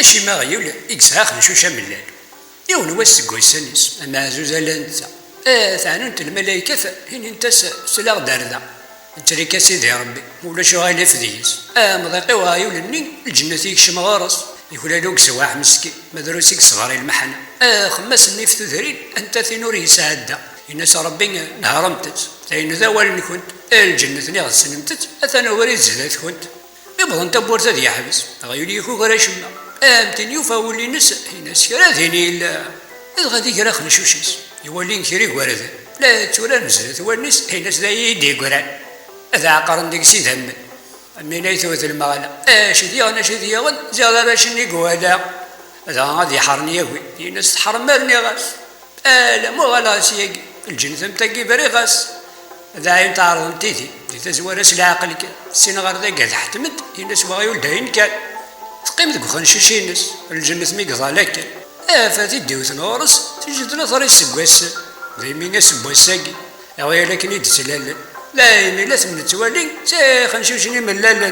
أشيما غيول إكسها خنشوشة ملال يون واسق ويسانيس أما عزوز ألا نتا ثانونت الملايكة هين انت سلاغ داردا انت ليك سيدي ربي ولا شو غايلا فديس مضيقي وغايول النين الجنة يكشم غارس يقول لوك سواح مسكين مدروسيك صغاري المحنة خمس النيف تذرين انت ثينور يساعد الناس ربي نهرمتت ثين ذا والني كنت الجنة ني غسنمتت اثنا وريد زدات كنت يبغى انت بورتا دي حبس غيولي يكو غير شمنا امتن يفاولي ناس كرا ثيني الا غادي كرا خنشوشيس يولي كيري ورد لا تورا نزلت والناس ناس ذا يدي قران هذا عقرن ديك سيد هم من يثوث المغنى شدي انا شدي غن زاد راشني قوالا هذا غادي يحرني يقوي الناس تحرمرني غاس لا مو غلاس يقي الجنة متقي بري غاس هذا عين تعرض تيتي تزور العقل كان السين غير ذا قال حتمد الناس بغا يولدين كان تقيم ذوك خنشوشي الناس الجنة ميقضى لك فاتي ديوث نورس تجد نظري سكواس ذي مين سكواساكي يا ويلك نيد سلالة لا لا ثمن توالي خنشوشني ملالا